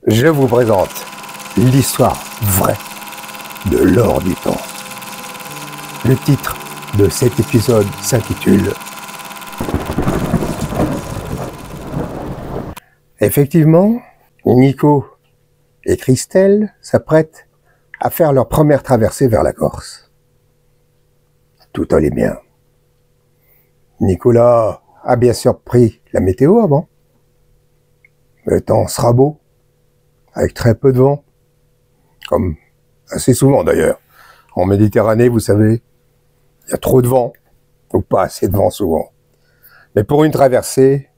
je vous présente l'histoire vraie de l'or du temps. Le titre de cet épisode s'intitule Effectivement, Nico et Christelle s'apprêtent à faire leur première traversée vers la Corse. Tout allait bien. Nicolas a bien sûr pris la météo avant. Le temps sera beau, avec très peu de vent, comme assez souvent d'ailleurs. En Méditerranée, vous savez, il y a trop de vent, ou pas assez de vent souvent. Mais pour une traversée,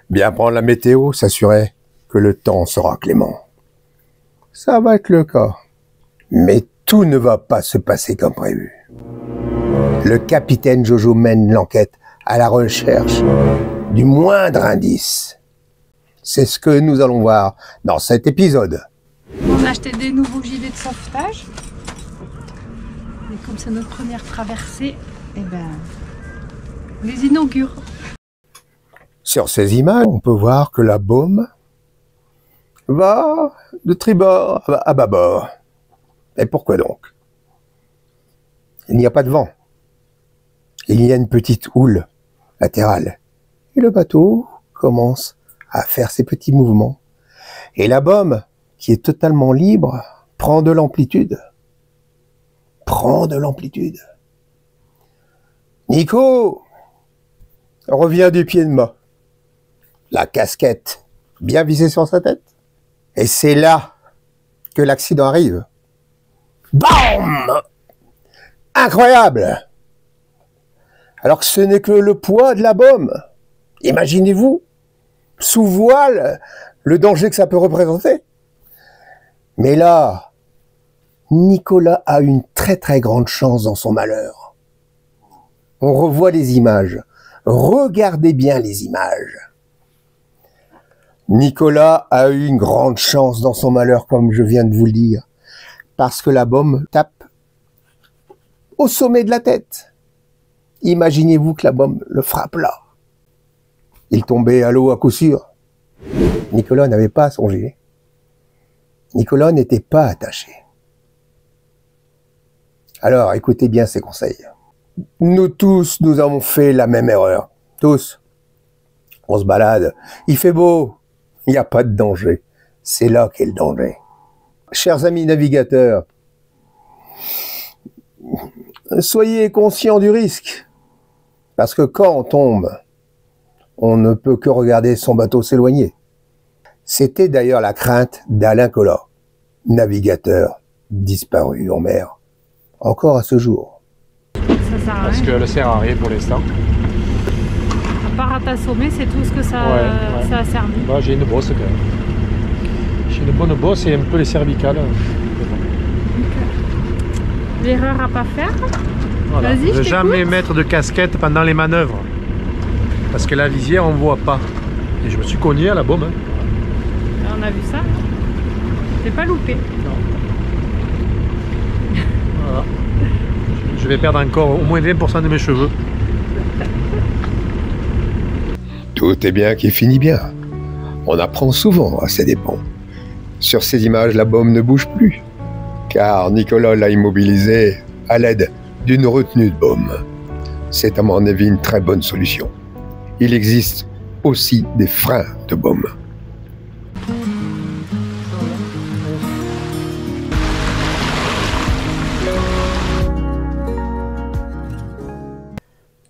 bien prendre la météo, s'assurer que le temps sera clément. Ça va être le cas. Mais tout ne va pas se passer comme prévu. Le capitaine Jojo mène l'enquête à la recherche du moindre indice. C'est ce que nous allons voir dans cet épisode. On a acheté des nouveaux gilets de sauvetage. Et comme c'est notre première traversée, eh ben, on les inaugure. Sur ces images, on peut voir que la baume va de tribord à bâbord. Et pourquoi donc? Il n'y a pas de vent. Il y a une petite houle latérale. Et le bateau commence à faire ses petits mouvements. Et la baume, qui est totalement libre, prend de l'amplitude. Prend de l'amplitude. Nico revient du pied de mât. La casquette bien vissée sur sa tête. Et c'est là que l'accident arrive. BAM! Incroyable! Alors que ce n'est que le poids de la baume. Imaginez-vous, sous voile, le danger que ça peut représenter. Mais là, Nicolas a une très très grande chance dans son malheur. On revoit les images. Regardez bien les images. Nicolas a eu une grande chance dans son malheur, comme je viens de vous le dire, parce que la baume tape au sommet de la tête. Imaginez-vous que la baume le frappe là. Il tombait à l'eau à coup sûr. Nicolas n'avait pas son gilet. Nicolas n'était pas attaché. Alors, écoutez bien ces conseils. Nous tous, nous avons fait la même erreur. Tous. On se balade. Il fait beau. Il n'y a pas de danger. C'est là qu'est le danger. Chers amis navigateurs, soyez conscients du risque. Parce que quand on tombe, on ne peut que regarder son bateau s'éloigner. C'était d'ailleurs la crainte d'Alain Collat, navigateur disparu en mer, encore à ce jour. Ça sert à rien. Parce que le sert à rien pour l'instant. À part à t'assommer, c'est tout ce que ça, Ouais. ça a servi. Moi j'ai une bosse quand même. J'ai une bonne bosse et un peu les cervicales. L'erreur à pas faire. Voilà. Vas-y, je Ne t'écoute. jamais mettre de casquette pendant les manœuvres. Parce que la visière on voit pas. Et je me suis cogné à la baume. Hein. On a vu ça. T'es pas loupé. Voilà. Je vais perdre encore au moins 20% de mes cheveux. Tout est bien qui finit bien. On apprend souvent à ses dépens. Sur ces images, la baume ne bouge plus, car Nicolas l'a immobilisée à l'aide d'une retenue de baume. C'est à mon avis une très bonne solution. Il existe aussi des freins de baume.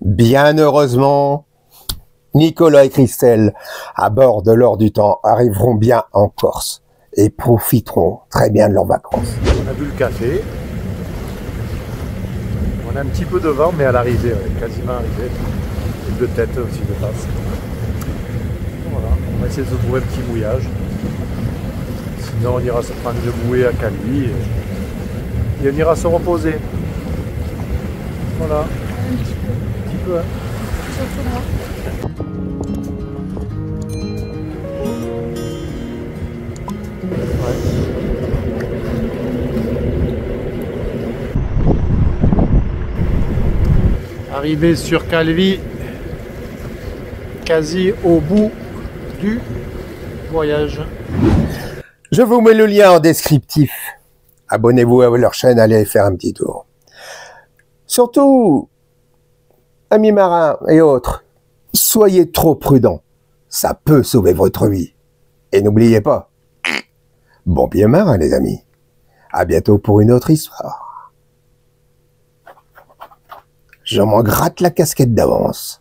Bien heureusement, Nicolas et Christelle, à bord de l'or du temps, arriveront bien en Corse et profiteront très bien de leurs vacances. On a bu le café. On a un petit peu de vent, mais à l'arrivée, on est quasiment arrivé. Et de tête aussi de passe. Voilà, on va essayer de se trouver un petit mouillage. Sinon, on ira se prendre une bouée à Calvi et on ira se reposer. Voilà. Un petit peu. Un petit peu, hein. Surtout moi. Arrivé sur Calvi, quasi au bout du voyage. Je vous mets le lien en descriptif. Abonnez-vous à leur chaîne, allez faire un petit tour. Surtout, amis marins et autres, soyez trop prudents. Ça peut sauver votre vie. Et n'oubliez pas, bon pied marin les amis. À bientôt pour une autre histoire. Je m'en gratte la casquette d'avance.